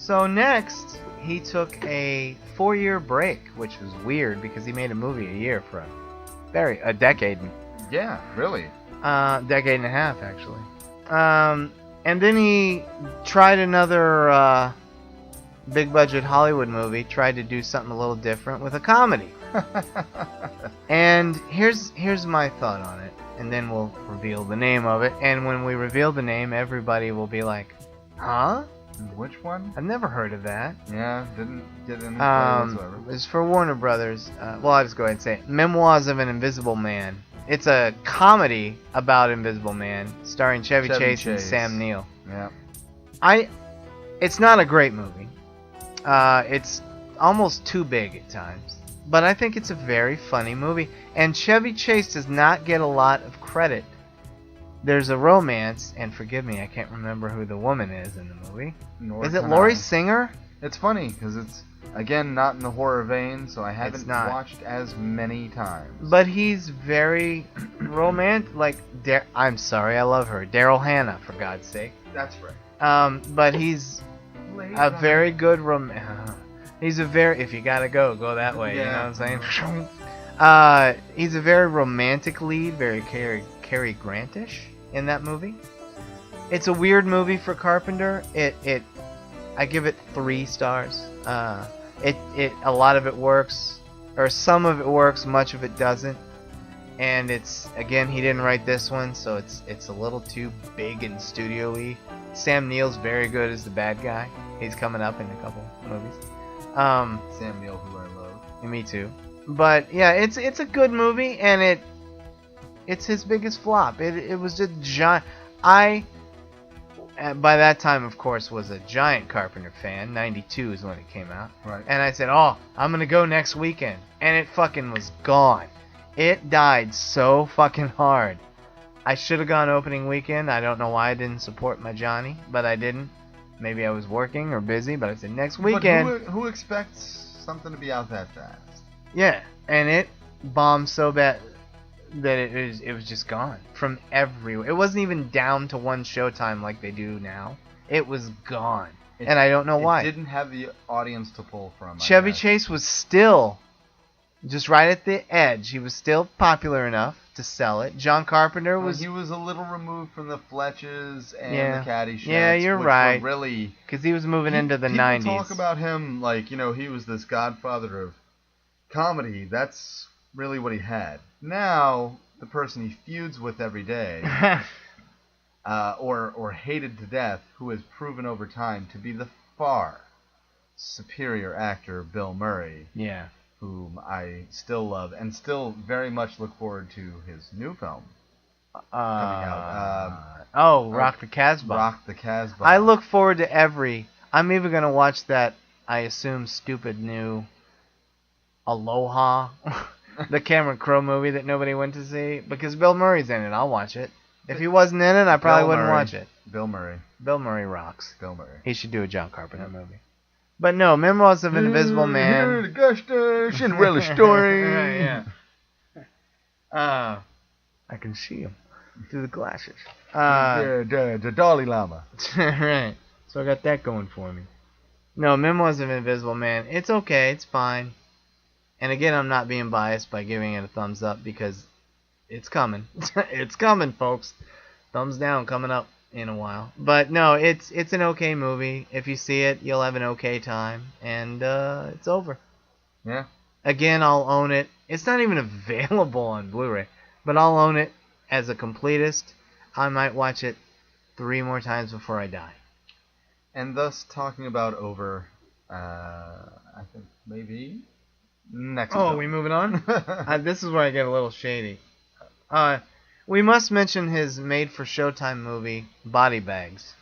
So next, he took a 4-year break, which was weird because he made a movie a year for a decade. Yeah, really. Decade and a half, actually. And then he tried another big budget Hollywood movie, tried to do something a little different with a comedy. And here's my thought on it, and then we'll reveal the name of it. And when we reveal the name, everybody will be like, huh? Which one? I've never heard of that. Yeah, didn't get any whatsoever. It's for Warner Brothers. Well, I'll just go ahead and say it. Memoirs of an Invisible Man. It's a comedy about Invisible Man, starring Chevy Chase and Sam Neill. Yeah. It's not a great movie. It's almost too big at times. But I think it's a very funny movie. And Chevy Chase does not get a lot of credit. There's a romance, and forgive me, I can't remember who the woman is in the movie. Is it Laurie Singer? It's funny, because it's, again, not in the horror vein, so I haven't watched as many times. But he's very romantic. Like, I'm sorry, I love her. Daryl Hannah, for God's sake. That's right. But he's a very good he's a very, if you gotta go that way, you know what I'm saying? He's a very romantic lead, very Cary Grant-ish in that movie. It's a weird movie for Carpenter. I give it 3 stars. A lot of it works, or some of it works, much of it doesn't. And it's, again, he didn't write this one, so it's a little too big and studio-y. Sam Neill's very good as the bad guy. He's coming up in a couple movies. Sam Neill, who I love. Me too. But yeah, it's a good movie, and it's his biggest flop. It was just giant. I, by that time, of course, was a giant Carpenter fan. 92 is when it came out. Right. And I said, oh, I'm going to go next weekend. And it fucking was gone. It died so fucking hard. I should have gone opening weekend. I don't know why I didn't support my Johnny, but I didn't. Maybe I was working or busy, but I said next weekend. But who expects something to be out that fast? Yeah, and it bombed so bad that it was just gone from everywhere. It wasn't even down to one showtime like they do now. It was gone, and I don't know why. It didn't have the audience to pull from. Chevy Chase was still just right at the edge. He was still popular enough to sell it. John Carpenter was... He was a little removed from the Fletches and the Caddyshack. Yeah, you're right. Really, because he was moving into the 90s. People talk about him like, he was this godfather of comedy. That's really what he had. Now, the person he feuds with every day, or hated to death, who has proven over time to be the far superior actor, Bill Murray. Yeah. Whom I still love and still very much look forward to his new film coming out. Rock the Casbah. Rock the Casbah. I look forward to I'm even going to watch that, I assume, stupid new Aloha, the Cameron Crowe movie that nobody went to see, because Bill Murray's in it. I'll watch it. If he wasn't in it, I probably wouldn't watch it. Bill Murray. Bill Murray rocks. Bill Murray. He should do a John Carpenter movie. But no, Memoirs of an Invisible Man. The Gusta Cinderella story. Yeah. I can see him through the glasses. The Dalai Lama. Right. So I got that going for me. No, Memoirs of an Invisible Man. It's okay. It's fine. And again, I'm not being biased by giving it a thumbs up because it's coming. It's coming, folks. Thumbs down coming up in a while. But no, it's an okay movie. If you see it, you'll have an okay time. And it's over. Yeah. Again, I'll own it. It's not even available on Blu-ray. But I'll own it as a completist. I might watch it 3 more times before I die. And thus, talking about over, I think maybe next film. We moving on? This is where I get a little shady. We must mention his made-for-Showtime movie, Body Bags.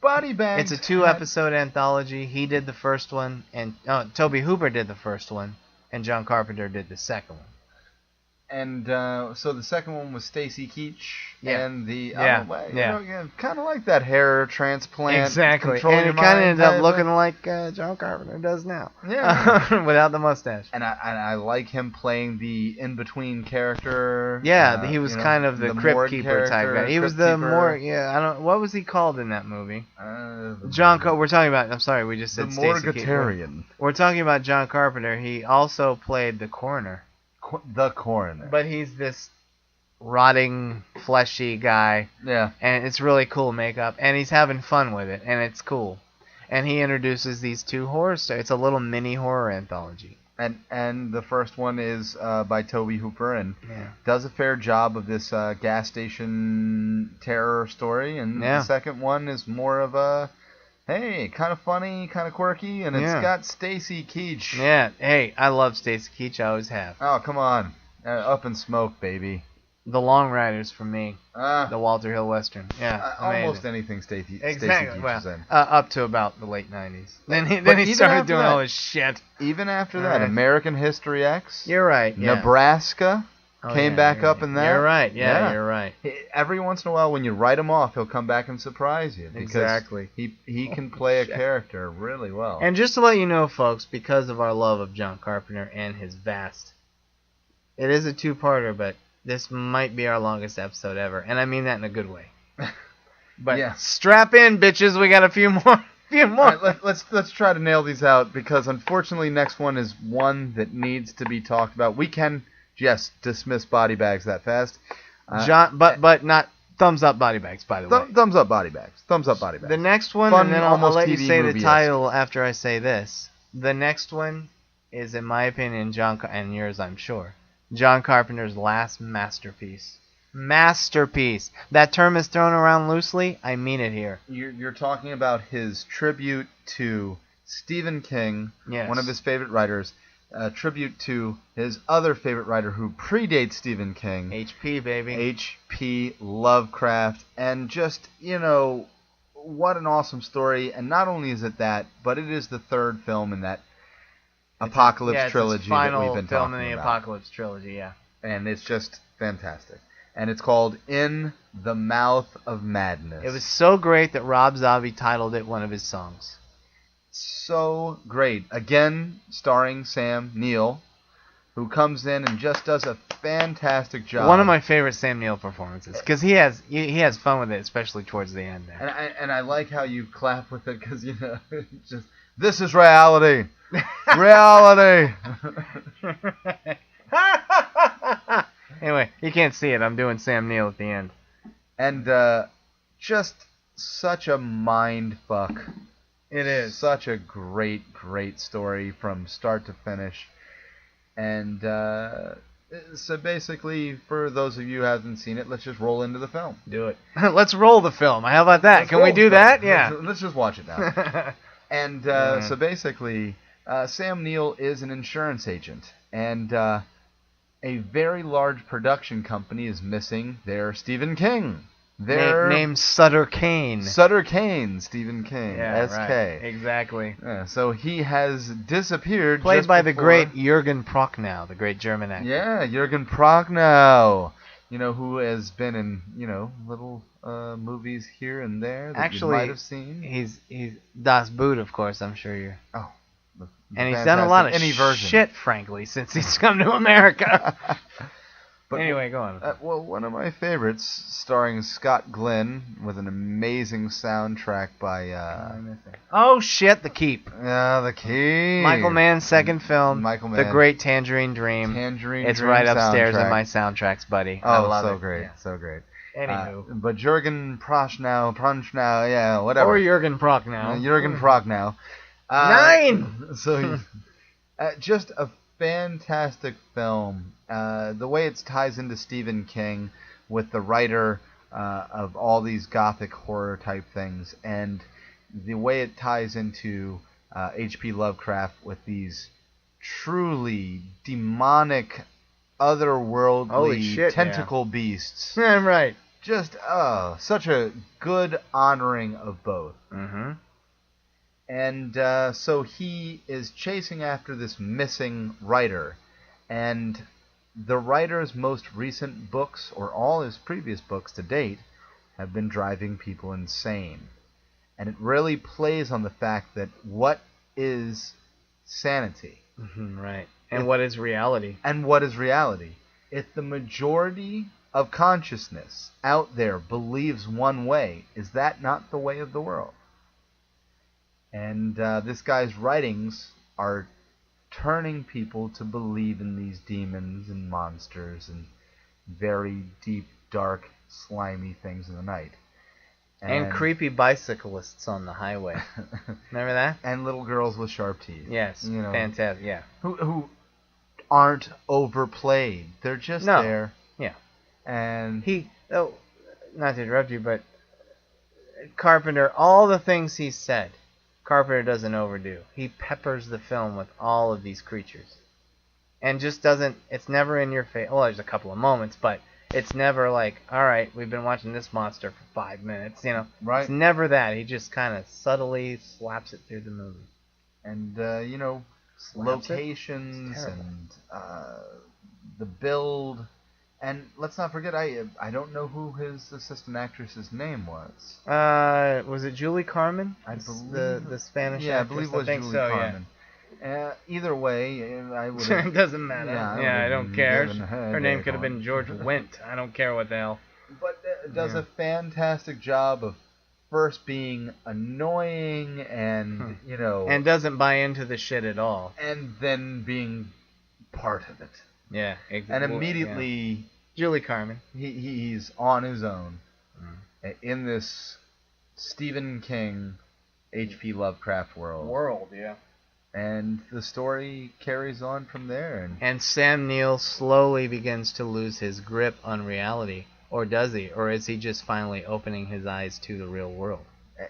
Body Bags. It's a 2-episode anthology. He did the first one, and Tobe Hooper did the first one, and John Carpenter did the second one. And so the second one was Stacy Keach. Yeah. And the Yeah. kind of like that hair transplant. Exactly. And it kind of ended up looking like John Carpenter does now. Yeah. Without the mustache. And I like him playing the in-between character. Yeah, he was kind of the crypt keeper type guy. He was the more, what was he called in that movie? We're talking about, I'm sorry, we just said Stacy Keach. The Morgatarian. We're talking about John Carpenter. He also played the coroner. The coroner. But he's this rotting, fleshy guy. Yeah. And it's really cool makeup. And he's having fun with it. And it's cool. And he introduces these two horror stories. It's a little mini horror anthology. And the first one is by Tobe Hooper and does a fair job of this gas station terror story. And the second one is more of a, hey, kind of funny, kind of quirky, and it's got Stacy Keach. Yeah, hey, I love Stacy Keach. I always have. Oh, come on. Up in Smoke, baby. The Long Riders for me. The Walter Hill Western. Yeah, almost anything Stacy Keach is in. Up to about the late 90s. Then he started doing all his shit. Even after that, American History X. You're right, yeah. Nebraska. Came back up in that. You're right. Yeah, you're right. Every once in a while, when you write him off, he'll come back and surprise you. Exactly. He can play a character really well. And just to let you know, folks, because of our love of John Carpenter and his vast, it is a two-parter, but this might be our longest episode ever, and I mean that in a good way. But strap in, bitches. We got a few more. All right, let's try to nail these out because unfortunately, next one is one that needs to be talked about. We can. Yes, dismiss body bags that fast. But not thumbs up body bags, by the way. Thumbs up body bags. Thumbs up body bags. The next one, and then I'll let you say the title after I say this. The next one is, in my opinion, and yours, I'm sure, John Carpenter's last masterpiece. Masterpiece. That term is thrown around loosely. I mean it here. You're talking about his tribute to Stephen King, one of his favorite writers. Tribute to his other favorite writer who predates Stephen King. H.P., baby. H.P. Lovecraft. And just, what an awesome story. And not only is it that, but it is the third film in that Apocalypse trilogy that we've been talking about. Final film in the Apocalypse trilogy, yeah. And it's just fantastic. And it's called In the Mouth of Madness. It was so great that Rob Zombie titled it one of his songs. So great. Again, starring Sam Neill, who comes in and just does a fantastic job. One of my favorite Sam Neill performances, because he has fun with it, especially towards the end there. And I like how you clap with it, because, it's just, this is reality. Reality. Anyway, you can't see it. I'm doing Sam Neill at the end. And just such a mind fuck. It is. Such a great, great story from start to finish. And so basically, for those of you who haven't seen it, let's just roll into the film. Do it. Let's roll the film. How about that? Can we do that? Yeah. Let's just watch it now. And so basically, Sam Neill is an insurance agent. And a very large production company is missing their Stephen King. Named Sutter Kane. Sutter Kane, Stephen King, S.K. Right. Exactly. Yeah, so he has disappeared. Played by the great Jürgen Prochnow, the great German actor. Yeah, Jürgen Prochnow. Who has been in, little movies here and there that you might have seen. He's Das Boot, of course, I'm sure you're... Oh. And he's done a lot of shit, frankly, since he's come to America. But anyway, go on. Well, one of my favorites, starring Scott Glenn, with an amazing soundtrack by... oh, shit, The Keep. Yeah, The Keep. Michael Mann's second film. Michael Mann. The Great Tangerine Dream. It's right upstairs in my soundtracks, buddy. Oh, I love it. Great. Yeah. So great. Anywho. But Jürgen Prochnow, yeah, whatever. Or Jürgen Prochnow. Jürgen Prochnow. 9! So, just a fantastic film. The way it ties into Stephen King with the writer of all these gothic horror type things, and the way it ties into H.P. Lovecraft with these truly demonic, otherworldly tentacle beasts. I'm right. Just such a good honoring of both. Mm-hmm. And so he is chasing after this missing writer. And the writer's most recent books, or all his previous books to date, have been driving people insane. And it really plays on the fact that what is sanity? Right. And what is reality? And what is reality? If the majority of consciousness out there believes one way, is that not the way of the world? And this guy's writings are turning people to believe in these demons and monsters and very deep, dark, slimy things in the night. And creepy bicyclists on the highway. Remember that? And little girls with sharp teeth. Yes, fantastic, yeah. Who aren't overplayed. They're just there. Yeah. And not to interrupt you, but Carpenter, all the things he said, Carpenter doesn't overdo. He peppers the film with all of these creatures. And just doesn't, it's never in your face. Well, there's a couple of moments, but it's never like, all right, we've been watching this monster for 5 minutes, Right. It's never that. He just kind of subtly slaps it through the movie. And, locations and the build. And let's not forget, I don't know who his assistant actress's name was. Was it Julie Carmen? I believe the Spanish actress. actress? I believe it was Julie Carmen. Yeah. Either way, I would. It doesn't matter. I don't care. Her name could have been George Wendt. I don't care what the hell. But does a fantastic job of first being annoying and, and doesn't buy into the shit at all. And then being part of it. Yeah. And immediately... Julie Carmen. He's on his own in this Stephen King, H.P. Lovecraft world. Yeah. And the story carries on from there. And Sam Neill slowly begins to lose his grip on reality. Or does he? Or is he just finally opening his eyes to the real world?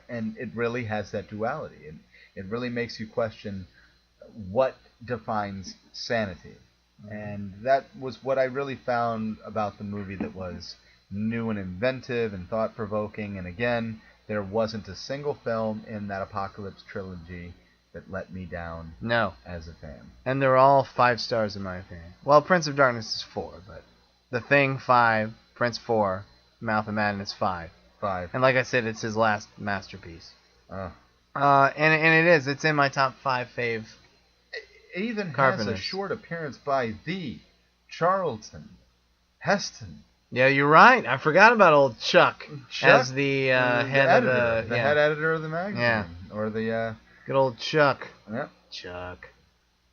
And it really has that duality. It really makes you question what defines sanity. And that was what I really found about the movie that was new and inventive and thought-provoking. And again, there wasn't a single film in that Apocalypse trilogy that let me down as a fan. And they're all 5 stars in my opinion. Well, Prince of Darkness is 4, but The Thing 5, Prince 4, Mouth of Madness 5. 5. And like I said, it's his last masterpiece. Oh. And it is. It's in my top 5 fave. It even has a short appearance by the Charlton Heston. Yeah, you're right. I forgot about old Chuck as the head editor, of the head editor of the magazine. Yeah. Or the good old Chuck. Yep. Chuck.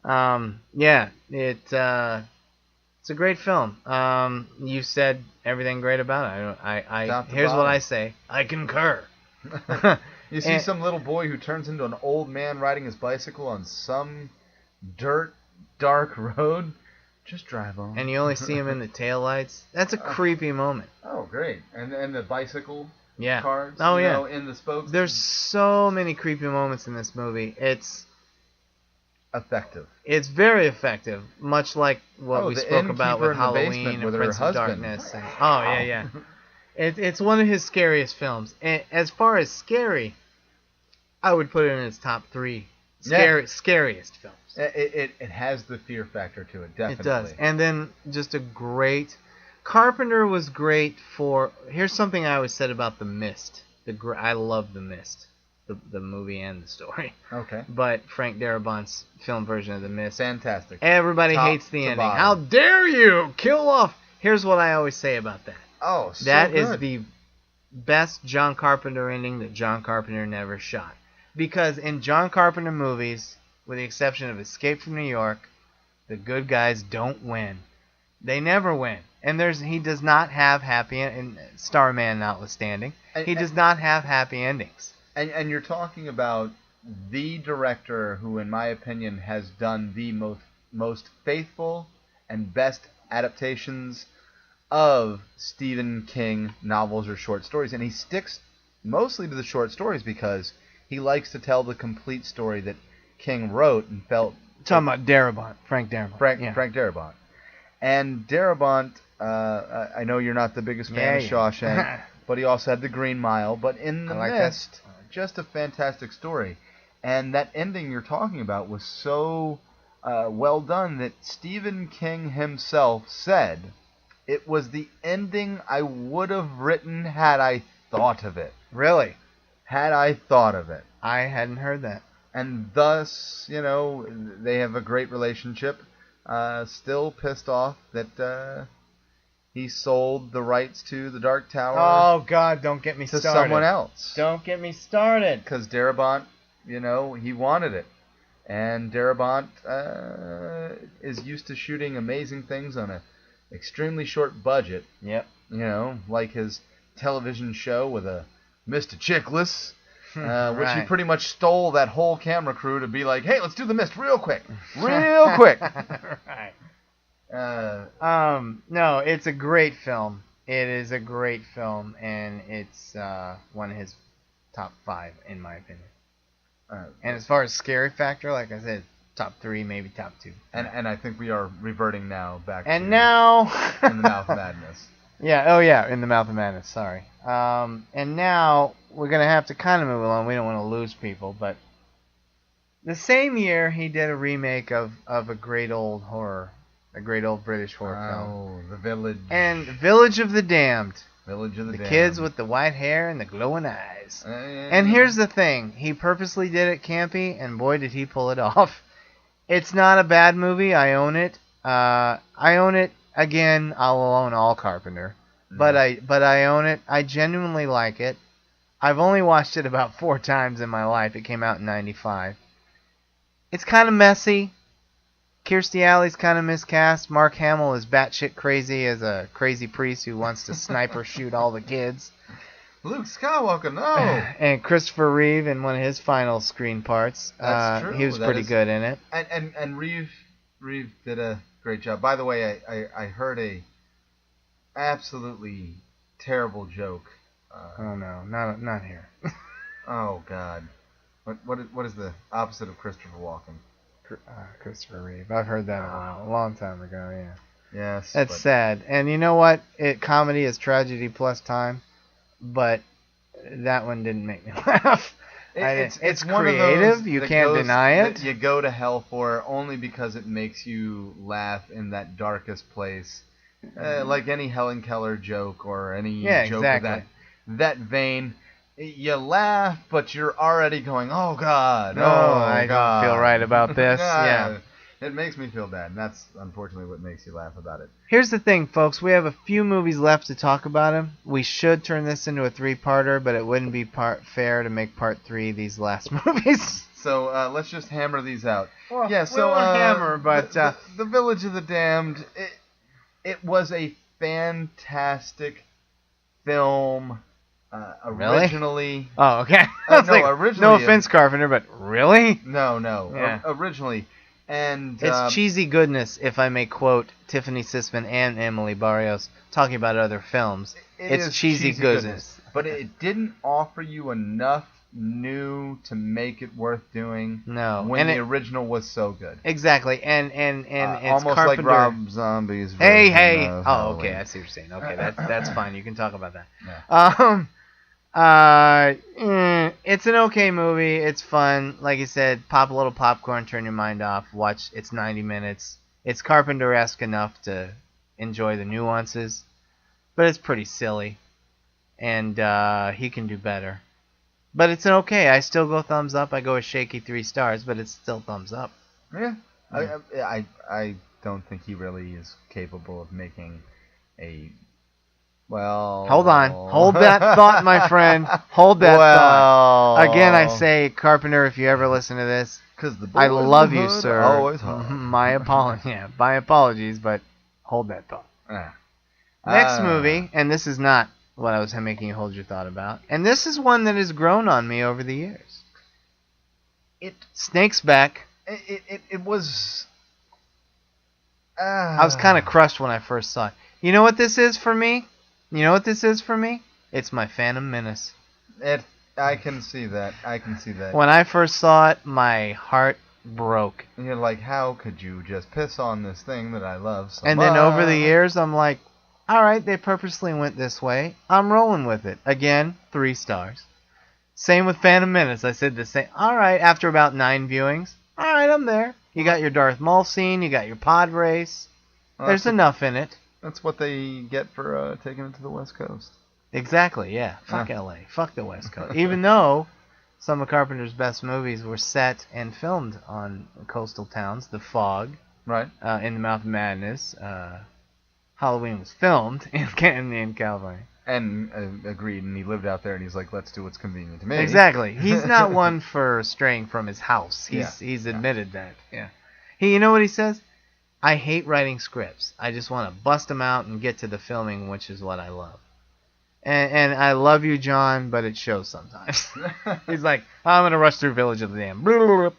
Yeah, it's a great film. You said everything great about it. Here's what I say. I concur. You see some little boy who turns into an old man riding his bicycle on some dirt, dark road. Just drive on. And you only see him in the taillights. That's a creepy moment. Oh, great. And the bicycle cars in the spokes. There's so many creepy moments in this movie. It's effective. It's very effective, much like what we spoke about with Halloween and Prince of Darkness. And, it's one of his scariest films. And as far as scary, I would put it in his top 3 scariest films. It has the fear factor to it, definitely. It does. And then just a great... Carpenter was great for... Here's something I always said about The Mist. I love The Mist. The movie and the story. Okay. But Frank Darabont's film version of The Mist. Fantastic. Everybody hates the ending. How dare you kill off... Here's what I always say about that. Oh, so That good. is the best John Carpenter ending that John Carpenter never shot. Because in John Carpenter movies, with the exception of Escape from New York, the good guys don't win. They never win. And he does not have happy, and Starman notwithstanding, he does not have happy endings. And you're talking about the director who, in my opinion, has done the most faithful and best adaptations of Stephen King novels or short stories. And he sticks mostly to the short stories because he likes to tell the complete story that King wrote and felt... Talking about Darabont, Frank Darabont. Frank Darabont. And Darabont, I know you're not the biggest fan of Shawshank, but he also had The Green Mile. But in The Mist, just a fantastic story. And that ending you're talking about was so well done that Stephen King himself said it was the ending I would have written had I thought of it. Really? Had I thought of it. I hadn't heard that. And thus, they have a great relationship. Still pissed off that he sold the rights to the Dark Tower. Oh, God, don't get me started. To someone else. Don't get me started. Because Darabont, he wanted it. And Darabont is used to shooting amazing things on an extremely short budget. Yep. Like his television show with a Mr. Chickless. Right. Which he pretty much stole that whole camera crew to be like, hey, let's do the Mist real quick. Real quick. Right. No, it's a great film. It is a great film, and it's one of his top 5, in my opinion. And as far as scary factor, like I said, top 3, maybe top 2. And I think we are reverting now back and to now In the Mouth of Madness. Yeah, In the Mouth of Madness, sorry. And now we're going to have to kind of move along. We don't want to lose people, but the same year he did a remake of a great old horror, a great old British horror film. Oh, The Village. And Village of the Damned. Village of the Damned. The kids with the white hair and the glowing eyes. And here's the thing. He purposely did it campy, and boy, did he pull it off. It's not a bad movie. I own it. I own it. Again, I'll own all Carpenter. But I own it. I genuinely like it. I've only watched it about 4 times in my life. It came out in 95. It's kind of messy. Kirstie Alley's kind of miscast. Mark Hamill is batshit crazy as a crazy priest who wants to sniper shoot all the kids. Luke Skywalker, no! And Christopher Reeve in one of his final screen parts. That's true. He was pretty good in it. And Reeve did a great job. By the way, I heard a absolutely terrible joke. Oh no, not here. Oh God, what is the opposite of Christopher Walken? Christopher Reeve. I've heard that a long time ago. Yeah. Yes. That's sad. And you know what? Comedy is tragedy plus time, but that one didn't make me laugh. It's creative. You can't deny it. You go to hell for only because it makes you laugh in that darkest place. Like any Helen Keller joke or any joke of that vein. You laugh, but you're already going, oh, God. I don't feel right about this. Yeah. It makes me feel bad, and that's unfortunately what makes you laugh about it. Here's the thing, folks. We have a few movies left to talk about him. We should turn this into a 3-parter, but it wouldn't be fair to make part 3 these last movies. So let's just hammer these out. Well, we won't hammer, but the Village of the Damned. It was a fantastic film. Originally. Really? Oh, okay. Originally. No offense, Carpenter, but really? No. Yeah. Originally. And it's cheesy goodness, if I may quote Tiffany Sisman and Emily Barrios talking about other films. It's cheesy goodness. But it didn't offer you enough new to make it worth doing. No. When the original was so good. Exactly. And it's almost Carpenter. like Rob Zombie's version Hey. of Oh, Halloween. okay. I see what you're saying. Okay, that's fine. You can talk about that. Yeah. It's an okay movie. It's fun. Like you said, pop a little popcorn, turn your mind off, watch. It's 90 minutes. It's Carpenter-esque enough to enjoy the nuances, but it's pretty silly, and he can do better. But it's an okay. I still go thumbs up. I go a shaky 3 stars, but it's still thumbs up. Yeah. I don't think he really is capable of making a... Well... Hold on. Hold that thought, my friend. Hold that thought. Again, I say, Carpenter, if you ever listen to this, I love you, sir. Always hard. My apologies, but hold that thought. Next movie, and this is not what I was making you hold your thought about, and this is one that has grown on me over the years. Snake's back. It was... I was kind of crushed when I first saw it. You know what this is for me? It's my Phantom Menace. I can see that. When I first saw it, my heart broke. And you're like, how could you just piss on this thing that I love so much? And then over the years, I'm like, all right, they purposely went this way. I'm rolling with it. Again, 3 stars. Same with Phantom Menace. I said the same. All right, after about 9 viewings, all right, I'm there. You got your Darth Maul scene. You got your pod race. Well, There's enough in it. That's what they get for taking it to the West Coast. Exactly, yeah. Fuck LA. Fuck the West Coast. Even though some of Carpenter's best movies were set and filmed on coastal towns. The Fog. Right. In the Mouth of Madness. Halloween was filmed in California. And agreed, and he lived out there, and he's like, let's do what's convenient to me. Exactly. He's not one for straying from his house. He's admitted that. Yeah. You know what he says? I hate writing scripts. I just want to bust them out and get to the filming, which is what I love. And I love you, John, but it shows sometimes. He's like, I'm gonna rush through Village of the Damned.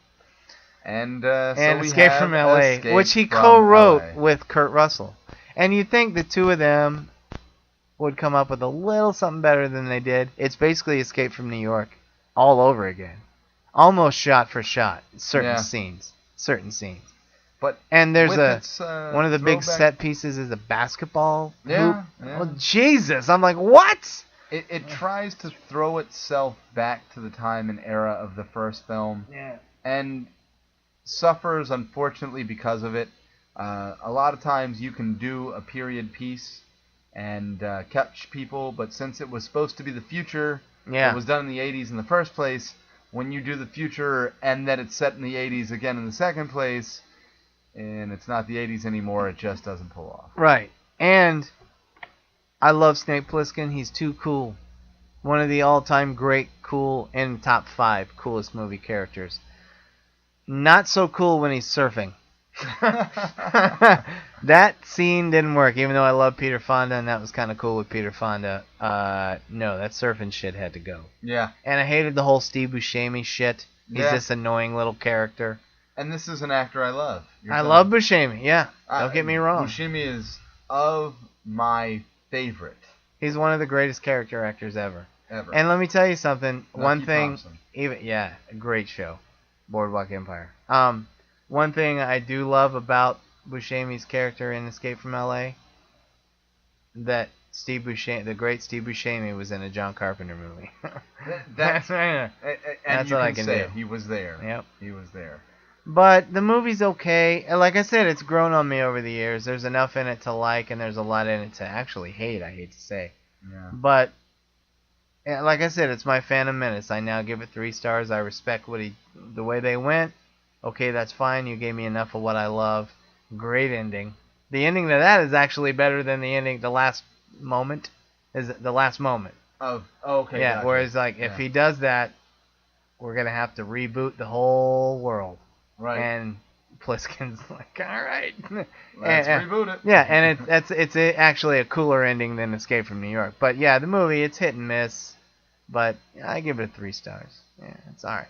And Escape from LA, which he co-wrote with Kurt Russell. And you'd think the two of them would come up with a little something better than they did. It's basically Escape from New York all over again. Almost shot for shot. Certain scenes. And there's one of the big set pieces is a basketball hoop. Oh, Jesus. I'm like, what? It tries to throw itself back to the time and era of the first film. Yeah. And suffers, unfortunately, because of it. A lot of times you can do a period piece and catch people, but since it was supposed to be the future, it was done in the 80s in the first place, when you do the future and then it's set in the 80s again in the second place, and it's not the 80s anymore, it just doesn't pull off. Right. And I love Snake Plissken. He's too cool. One of the all-time great, cool, in top 5 coolest movie characters. Not so cool when he's surfing. That scene didn't work, even though I love Peter Fonda, and that was kind of cool with Peter Fonda. No, that surfing shit had to go. Yeah. And I hated the whole Steve Buscemi shit. He's this annoying little character. And this is an actor I love. I love Buscemi, yeah. Don't get me wrong. Buscemi is of my favorite. He's one of the greatest character actors ever. And let me tell you something. One thing, a great show, Boardwalk Empire. One thing I do love about Buscemi's character in Escape from L.A., that Steve Buscemi, the great Steve Buscemi, was in a John Carpenter movie. That's what I can do. He was there. Yep. He was there. But the movie's okay. Like I said, it's grown on me over the years. There's enough in it to like, and there's a lot in it to actually hate, I hate to say. Yeah. But, like I said, it's my Phantom Menace. I now give it 3 stars. I respect the way they went. Okay, that's fine. You gave me enough of what I love. Great ending. The ending to that is actually better than the ending, the last moment. Is the last moment. Okay. Yeah, gotcha. whereas, if he does that, we're going to have to reboot the whole world. Right. And Pliskin's like, all right. Let's reboot it. Yeah, and it's actually a cooler ending than Escape from New York. But, yeah, the movie, it's hit and miss. But I give it 3 stars. Yeah, it's all right.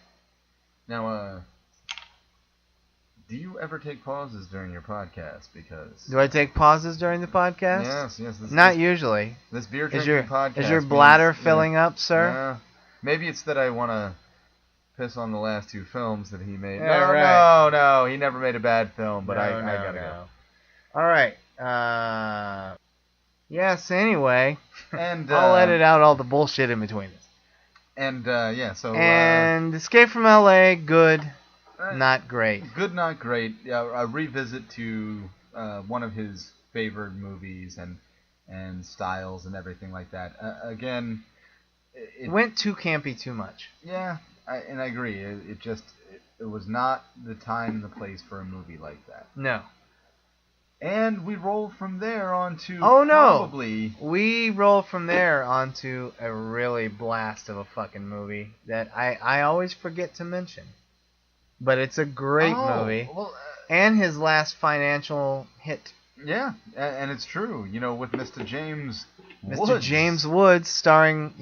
Now, do you ever take pauses during your podcast? Because do I take pauses during the podcast? Yes. Not usually. This beer drinking podcast. Is your bladder filling up, sir? Yeah. Maybe it's that I want to piss on the last 2 films that he made. No, he never made a bad film, but I gotta go. All right. Yes. Anyway, and I'll edit out all the bullshit in between this. And and Escape from L.A. Good. Not great. Good, not great. A revisit to one of his favorite movies and styles and everything like that. Again, it went too campy too much. Yeah, I agree. It was not the time and the place for a movie like that. No. And we roll from there onto we roll from there onto a really blast of a fucking movie that I always forget to mention. But it's a great movie. Well, and his last financial hit. Yeah, and it's true. With Mr. James Woods. Mr. James Woods, starring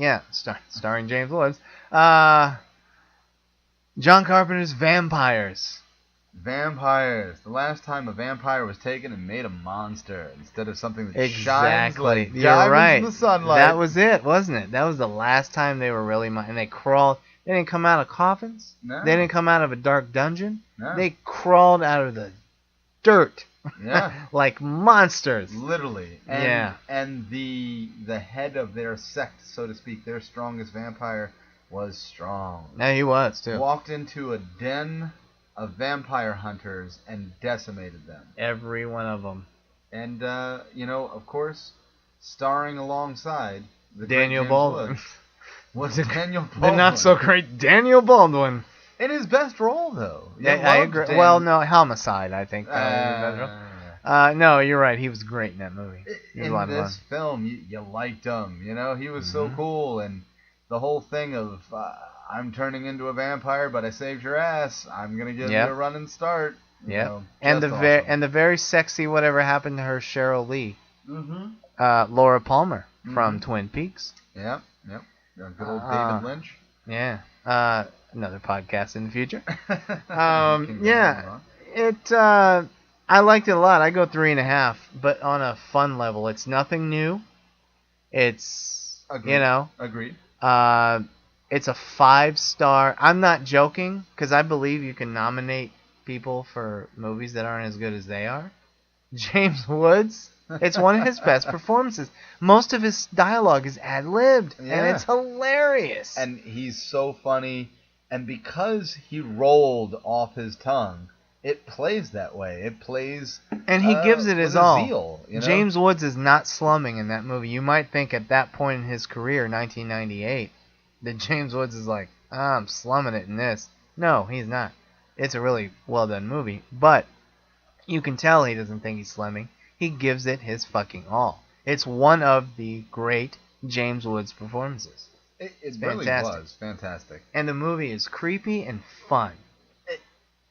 James Woods. John Carpenter's Vampires. Vampires. The last time a vampire was taken and made a monster instead of something that shines like diamonds in the sunlight. That was it, wasn't it? That was the last time they were really and they crawled. They didn't come out of coffins. No. They didn't come out of a dark dungeon. No. They crawled out of the dirt. Yeah. Like monsters. Literally. And the head of their sect, so to speak, their strongest vampire, was strong. Yeah, he was, too. Walked into a den of vampire hunters and decimated them. Every one of them. And, of course, starring alongside the Daniel great James Baldwin. Woods was Daniel Baldwin. The not so great Daniel Baldwin. In his best role, though. I agree. Well, no, Homicide, I think. No, you're right. He was great in that movie. In this film, you liked him. He was so cool, and the whole thing of I'm turning into a vampire, but I saved your ass. I'm gonna give you a running start. Yeah, and the very sexy whatever happened to her Cheryl Lee, Laura Palmer from Twin Peaks. Yep. Good old David Lynch. Yeah. Another podcast in the future. I liked it a lot. I go 3.5, but on a fun level, it's nothing new. It's Agreed. It's a 5-star. I'm not joking because I believe you can nominate people for movies that aren't as good as they are. James Woods. It's one of his best performances. Most of his dialogue is ad-libbed, and it's hilarious. And he's so funny, and because he rolled off his tongue, it plays that way. It plays, and he gives it his all. Zeal, James Woods is not slumming in that movie. You might think at that point in his career, 1998, that James Woods is like, I'm slumming it in this. No, he's not. It's a really well-done movie, but you can tell he doesn't think he's slumming. He gives it his fucking all. It's one of the great James Woods performances. It really was fantastic. And the movie is creepy and fun.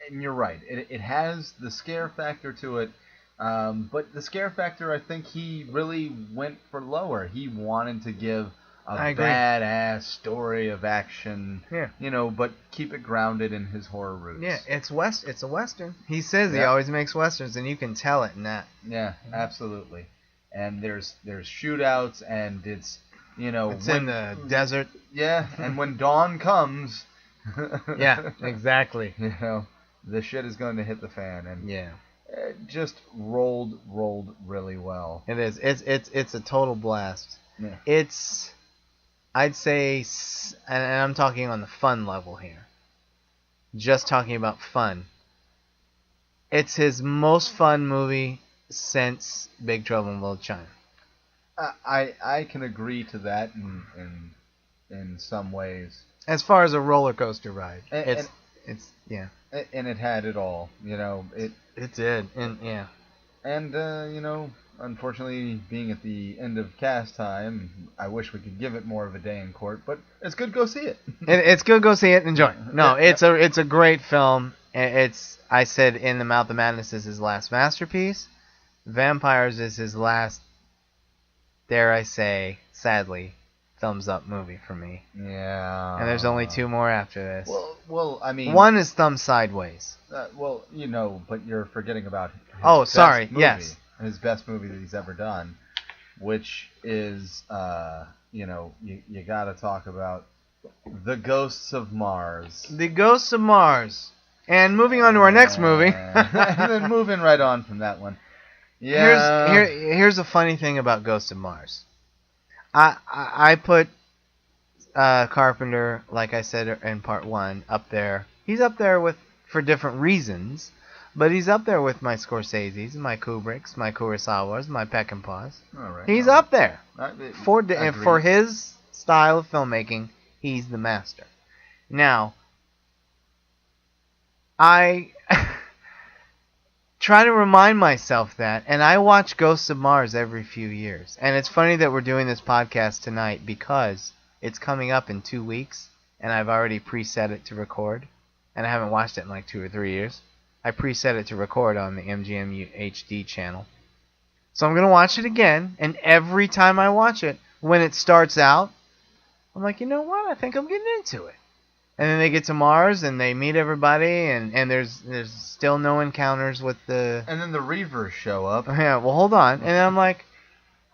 And you're right. It has the scare factor to it, but the scare factor, I think he really went for lower. He wanted to give a badass story of action, but keep it grounded in his horror roots. Yeah, it's a Western. He says he always makes Westerns, and you can tell it in that. Yeah, absolutely. And there's shootouts, and it's it's in the desert. Yeah, and when dawn comes, yeah, exactly. The shit is going to hit the fan, and it just rolled really well. It is. It's a total blast. Yeah. It's, I'd say, and I'm talking on the fun level here. Just talking about fun. It's his most fun movie since Big Trouble in Little China. I can agree to that in some ways. As far as a roller coaster ride, it's and it had it all, It did, and unfortunately, being at the end of cast time, I wish we could give it more of a day in court, but it's good to go see it. It's good to go see it and enjoy it. No, it's a great film. I said In the Mouth of Madness is his last masterpiece. Vampires is his last, dare I say, sadly, thumbs up movie for me. Yeah. And there's only 2 more after this. Well, I mean, one is Thumb Sideways. But you're forgetting about his best movie that he's ever done, which is you got to talk about The Ghosts of Mars. The Ghosts of Mars. And moving on to our next movie. And then moving right on from that one. Yeah. Here's a funny thing about Ghosts of Mars. I put Carpenter, like I said in part 1, up there. He's up there for different reasons, but he's up there with my Scorseses, my Kubricks, my Kurosawas, my Peckinpahs. He's up there. For his style of filmmaking, he's the master. Now, I try to remind myself that, and I watch Ghosts of Mars every few years. And it's funny that we're doing this podcast tonight because it's coming up in 2 weeks, and I've already preset it to record, and I haven't watched it in like 2 or 3 years. I preset it to record on the MGM HD channel. So I'm going to watch it again, and every time I watch it, when it starts out, I'm like, you know what? I think I'm getting into it. And then they get to Mars, and they meet everybody, and there's still no encounters with the... And then the Reavers show up. Yeah, well, hold on. And I'm like,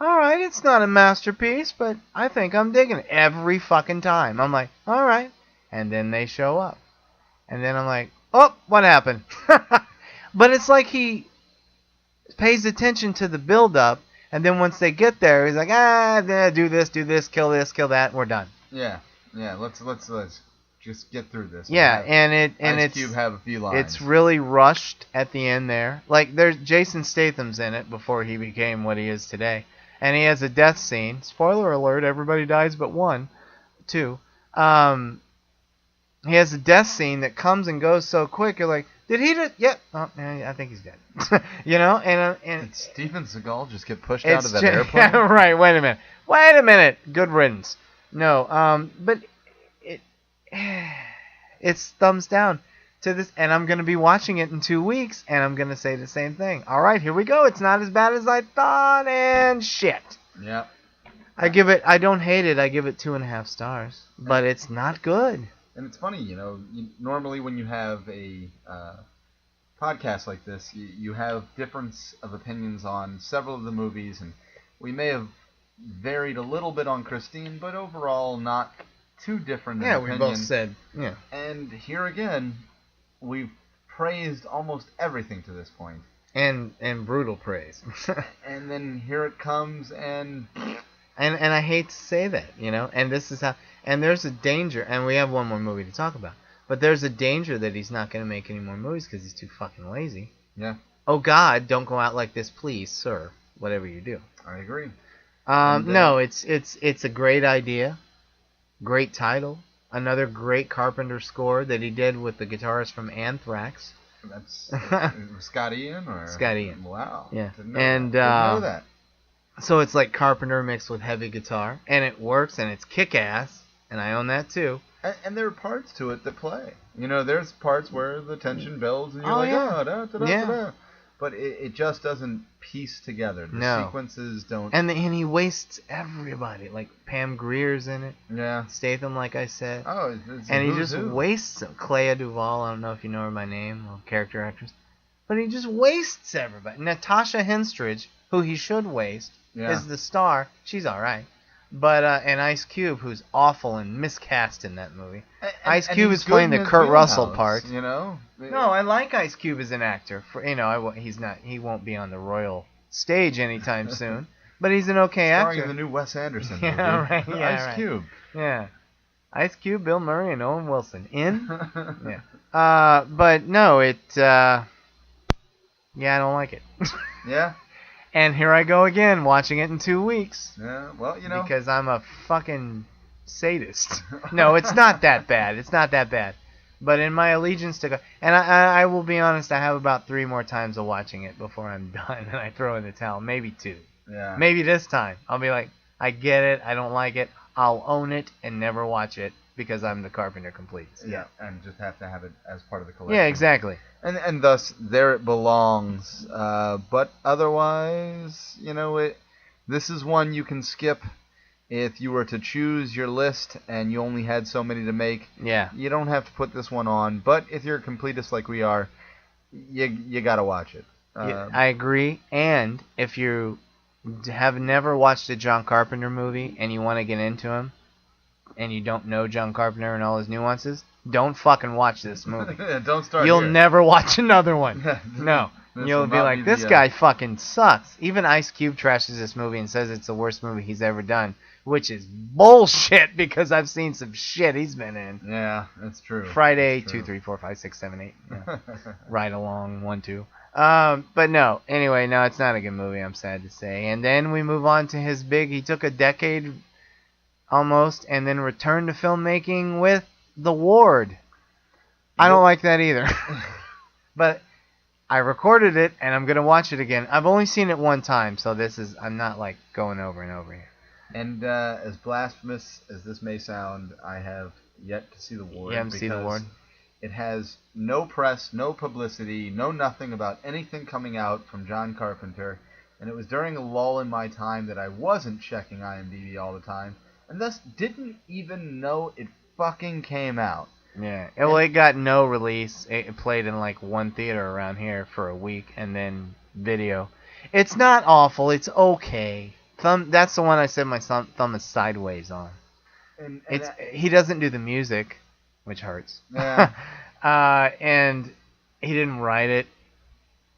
alright, it's not a masterpiece, but I think I'm digging it every fucking time. I'm like, alright. And then they show up. And then I'm like, oh, what happened? But it's like he pays attention to the build-up, and then once they get there, he's like, do this, kill that, we're done. Yeah, let's just get through this. Yeah, Ice Cube have a few lines. It's really rushed at the end there. Like there's Jason Statham's in it before he became what he is today, and he has a death scene. Spoiler alert: everybody dies but one, two. He has a death scene that comes and goes so quick. You're like, did he just? Yep. Oh, I think he's dead. And did Steven Seagal just get pushed out of that airplane? Yeah, right. Wait a minute. Good riddance. No. But it's thumbs down to this, and I'm gonna be watching it in 2 weeks, and I'm gonna say the same thing. All right, here we go. It's not as bad as I thought, and shit. Yeah. I don't hate it. I give it 2.5 stars, but it's not good. And it's funny, normally when you have a podcast like this, you have difference of opinions on several of the movies, and we may have varied a little bit on Christine, but overall not too different in opinion. We both said, yeah. And here again, we've praised almost everything to this point. And brutal praise. And then here it comes, and I hate to say that, and this is how... And there's a danger, and we have one more movie to talk about, but there's a danger that he's not going to make any more movies because he's too fucking lazy. Yeah. Oh, God, don't go out like this, please, sir, whatever you do. I agree. No, it's a great idea, great title, another great Carpenter score that he did with the guitarist from Anthrax. That's Scott Ian? Scott Ian. Wow. Yeah. Didn't know that. So it's like Carpenter mixed with heavy guitar, and it works, and it's kick-ass. And I own that too. And there are parts to it that play. There's parts where the tension builds and you're da. But it just doesn't piece together. The sequences don't. And he wastes everybody. Like Pam Grier's in it. Yeah. Statham, like I said. Oh, and he just wastes them. Clea Duvall, I don't know if you know her by name, character actress. But he just wastes everybody. Natasha Henstridge, who he should waste, is the star. She's all right. But and Ice Cube, who's awful and miscast in that movie. Ice Cube is playing the Kurt Russell part. No, I like Ice Cube as an actor. He won't be on the royal stage anytime soon. But he's an okay actor. Starring in the new Wes Anderson movie. Right. Ice Cube. Yeah. Ice Cube, Bill Murray, and Owen Wilson in. Yeah. But no, I don't like it. Yeah. And here I go again, watching it in 2 weeks. Yeah, well, Because I'm a fucking sadist. No, it's not that bad. It's not that bad. But in my allegiance to... And I will be honest, I have about 3 more times of watching it before I'm done, and I throw in the towel. Maybe 2. Yeah. Maybe this time. I'll be like, I get it, I don't like it, I'll own it and never watch it because I'm the Carpenter completes. Yeah, and just have to have it as part of the collection. Yeah, exactly. And thus, there it belongs. But otherwise, this is one you can skip if you were to choose your list and you only had so many to make. Yeah. You don't have to put this one on. But if you're a completist like we are, you got to watch it. I agree. And if you have never watched a John Carpenter movie and you want to get into him and you don't know John Carpenter and all his nuances, don't fucking watch this movie. Don't start You'll here. never watch another one. No. You'll be like, this guy fucking sucks. Even Ice Cube trashes this movie and says it's the worst movie he's ever done, which is bullshit because I've seen some shit he's been in. Yeah, that's true. Friday, that's true. 2, 3, 4, 5, 6, 7, 8. Yeah. Right along, 1, 2. But no. Anyway, no, it's not a good movie, I'm sad to say. And then we move on to his he took a decade almost and then returned to filmmaking with The Ward. I don't like that either. But I recorded it, and I'm going to watch it again. I've only seen it one time, so I'm not, like, going over and over here. And as blasphemous as this may sound, I have yet to see The Ward. You haven't seen The Ward? It has no press, no publicity, no nothing about anything coming out from John Carpenter. And it was during a lull in my time that I wasn't checking IMDb all the time, and thus didn't even know it fucking came out. Yeah, well, it got no release. It played in like one theater around here for a week, and then video. It's not awful. It's okay. That's the one I said my thumb is sideways on. He doesn't do the music, which hurts. Yeah. And he didn't write it.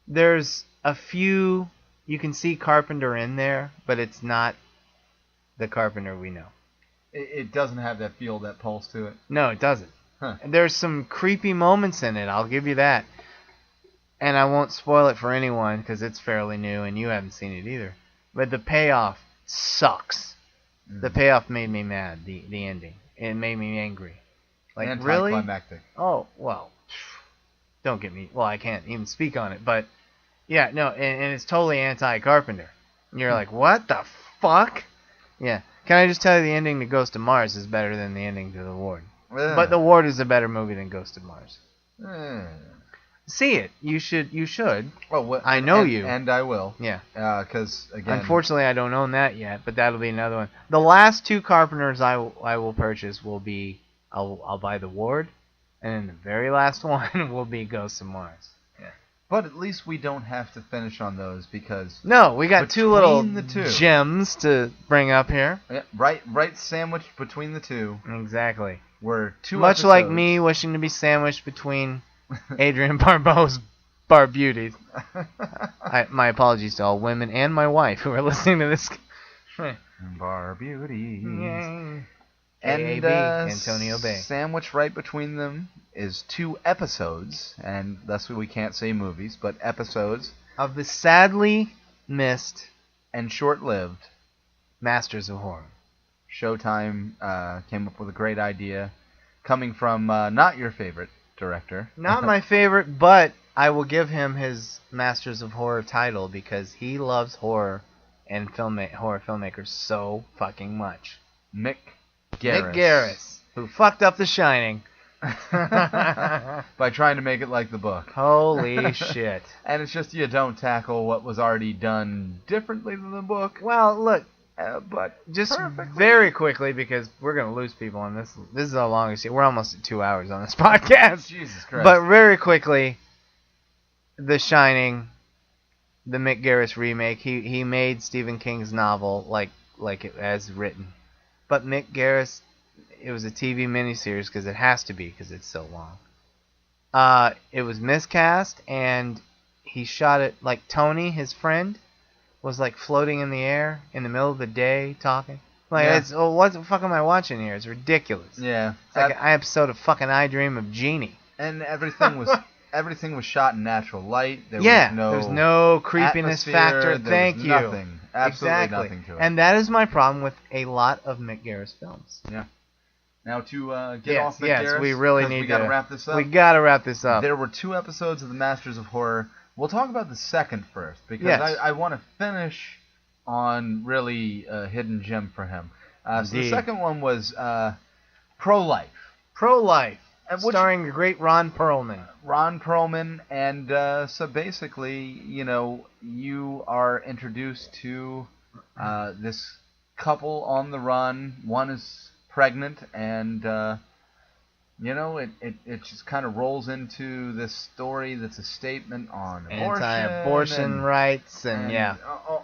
There's a few you can see Carpenter in there, but it's not the Carpenter we know. It doesn't have that feel, that pulse to it. No, it doesn't. Huh. There's some creepy moments in it, I'll give you that. And I won't spoil it for anyone because it's fairly new and you haven't seen it either. But the payoff sucks. The payoff made me mad, the ending. It made me angry. Like, really? Anticlimactic. Oh, well, don't get me... Well, I can't even speak on it, but... Yeah, no, and it's totally anti-Carpenter. You're like, what the fuck? Yeah. Can I just tell you the ending to Ghost of Mars is better than the ending to The Ward? But The Ward is a better movie than Ghost of Mars. See it. You should. Well, I know you. And I will. Yeah. Because, again... Unfortunately, I don't own that yet, but that'll be another one. The last two Carpenters I will purchase will be... I'll buy The Ward, and then the very last one will be Ghost of Mars. Yeah. But at least we don't have to finish on those because... No, we got two little gems to bring up here. Yeah, right sandwiched between the two. Exactly. Were two Much episodes. like me wishing to be sandwiched between Adrian Barbeau's Bar Beauties. My apologies to all women and my wife who are listening to this. Bar Beauties. Yay. And Antonio Bay. Sandwiched right between them is 2 episodes, and thus we can't say movies, but episodes of the sadly missed and short-lived Masters of Horror. Showtime came up with a great idea, coming from not your favorite director. Not my favorite, but I will give him his Masters of Horror title because he loves horror and horror filmmakers so fucking much. Mick Garris, who fucked up The Shining. By trying to make it like the book. Holy shit. And it's just you don't tackle what was already done differently than the book. Well, look, but just very quickly, because we're going to lose people on this. This is the longest. We're almost at 2 hours on this podcast. Jesus Christ. But very quickly, The Shining, the Mick Garris remake, he made Stephen King's novel like it as written. But Mick Garris, it was a TV miniseries because it has to be because it's so long. It was miscast, and he shot it like Tony, his friend, was like floating in the air in the middle of the day talking. Like, what the fuck am I watching here? It's ridiculous. Yeah. It's like an episode of fucking I Dream of Jeannie. And everything was shot in natural light. There's no creepiness factor. Thank you. Nothing. Absolutely nothing to it. And that is my problem with a lot of Mick Garris films. Yeah. Now to get off Mick Garris, we really need to wrap this up. We gotta wrap this up. There were 2 episodes of the Masters of Horror. We'll talk about the second first because I want to finish on really a hidden gem for him. So the second one was Pro-Life. Pro-Life. Starring the great Ron Perlman. And so basically, you are introduced to this couple on the run. One is pregnant, and it just kind of rolls into this story that's a statement on anti-abortion rights and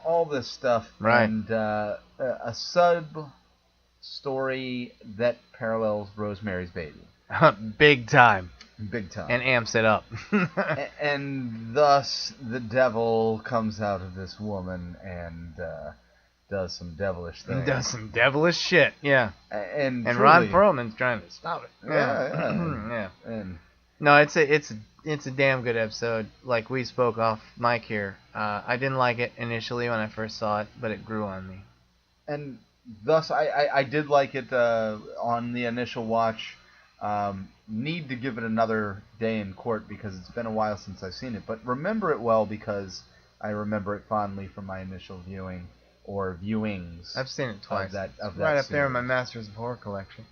all this stuff. Right. And a sub story that parallels Rosemary's Baby. Big time. And amps it up. And thus the devil comes out of this woman and does some devilish things. Does some devilish shit, yeah. And Ron Perlman's trying to stop it. Yeah. No, it's a damn good episode. Like we spoke off mic here. I didn't like it initially when I first saw it, but it grew on me. And thus I did like it on the initial watch. Need to give it another day in court because it's been a while since I've seen it, but remember it well because I remember it fondly from my initial viewing or viewings. I've seen it twice. Of that right up series. there in my Masters of Horror collection.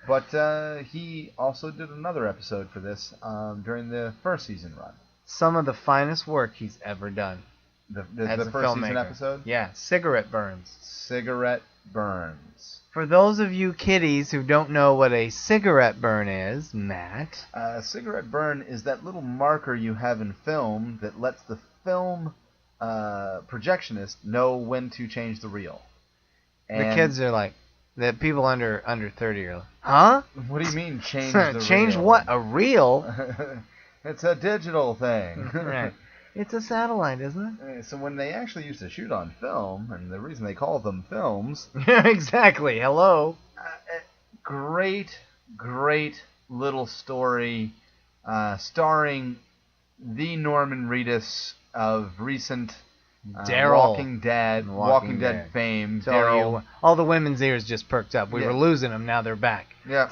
But he also did another episode for this during the first season run. Some of the finest work he's ever done. The first season episode? Yeah, Cigarette Burns. Cigarette Burns. For those of you kiddies who don't know what a cigarette burn is, Matt. A cigarette burn is that little marker you have in film that lets the film projectionist know when to change the reel. And the kids are like, the people under 30 are like, huh? What do you mean change the reel? Change what? A reel? It's a digital thing. Right. It's a satellite, isn't it? So when they actually used to shoot on film, and the reason they call them films... Exactly. Hello. Great great little story starring the Norman Reedus of recent Walking Dead fame. Daryl. All the women's ears just perked up. We were losing them. Now they're back. Yeah.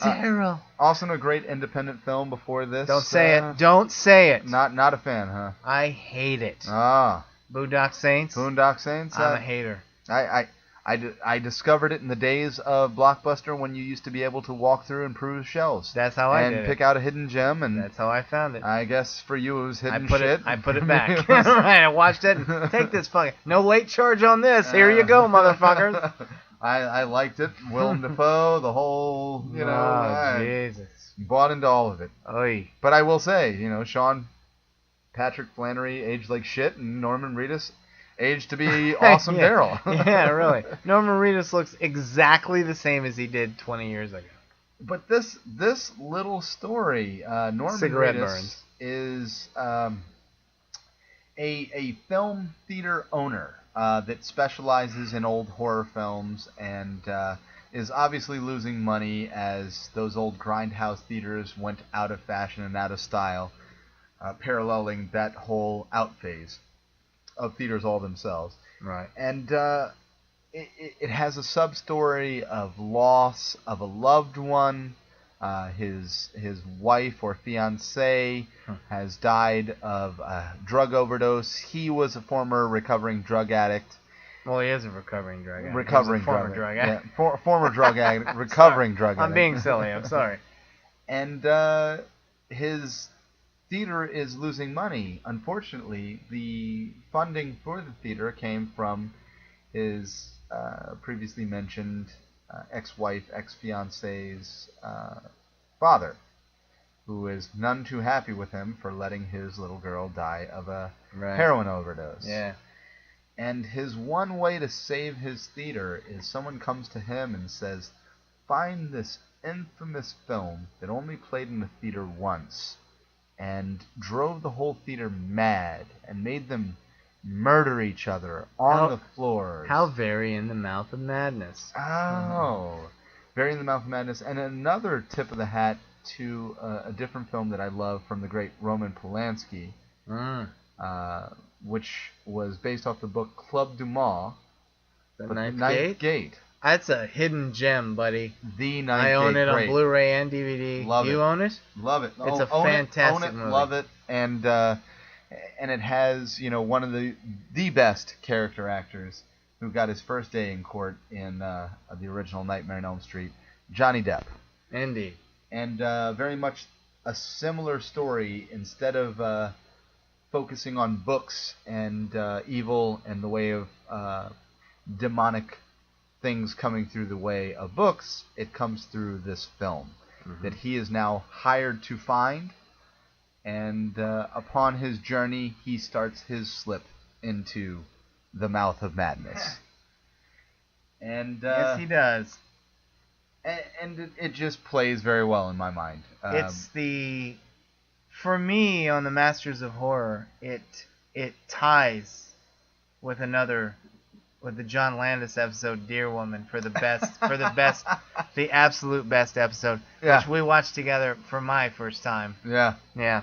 Daryl. Also a great independent film before this. Don't say it. Don't say it. Not a fan, huh? I hate it. Boondock Saints? Boondock Saints? I'm a hater. I discovered it in the days of Blockbuster when you used to be able to walk through and peruse shelves. That's how I did it. And pick out a hidden gem. And that's how I found it. I guess for you it was hidden shit. I put it back. Right, I watched it and take this fucking... No late charge on this. Here you go, motherfuckers. I liked it. Willem Dafoe, the whole, Jesus. Bought into all of it. Oy. But I will say, Sean Patrick Flannery aged like shit, and Norman Reedus aged to be awesome Daryl. Yeah, really. Norman Reedus looks exactly the same as he did 20 years ago. But this little story, Norman Cigarette Reedus burns. is a film theater owner that specializes in old horror films and is obviously losing money as those old grindhouse theaters went out of fashion and out of style, paralleling that whole out phase of theaters all themselves. Right. And it has a sub-story of loss of a loved one. His wife or fiancée has died of a drug overdose. He was a former recovering drug addict. Well, he is a recovering drug addict. Former drug addict. Yeah, former drug addict, recovering drug addict. I'm being silly. I'm sorry. And his theater is losing money. Unfortunately, the funding for the theater came from his previously mentioned ex-wife, ex-fiancé's father, who is none too happy with him for letting his little girl die of a heroin overdose. Yeah. And his one way to save his theater is someone comes to him and says, find this infamous film that only played in the theater once and drove the whole theater mad and made them murder each other on the floors. How very in the mouth of madness. Oh. Very in the mouth of madness. And another tip of the hat to a different film that I love from the great Roman Polanski, which was based off the book Club du Mans. The Ninth Gate? That's a hidden gem, buddy. The Ninth Gate. I own it on Blu-ray and DVD. Love you it. own it? Love it. It's a fantastic movie. Love it. And it has, one of the best character actors who got his first day in court in the original Nightmare on Elm Street, Johnny Depp. Indeed. And very much a similar story. Instead of focusing on books and evil and the way of demonic things coming through the way of books, it comes through this film that he is now hired to find. And upon his journey, he starts his slip into the mouth of madness. And yes, he does. And it just plays very well in my mind. For me, on the Masters of Horror, it ties with the John Landis episode, Dear Woman, for the the absolute best episode, which we watched together for my first time. Yeah. Yeah.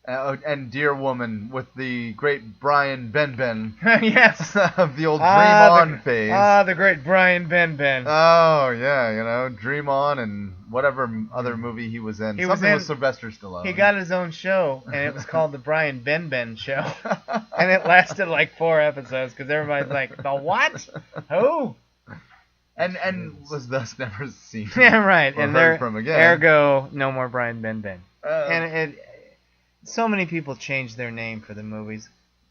And Dear Woman with the great Brian Benben. Yes. Of the old Dream On phase. The great Brian Benben. Oh, yeah, Dream On and whatever other movie he was in. Something with Sylvester Stallone. He got his own show, and it was called The Brian Benben Show. And it lasted like 4 episodes, because everybody's like, the what? Who? And was thus never seen. Yeah, right. Or heard from again. Ergo, no more Brian Benben. And so many people change their name for the movies.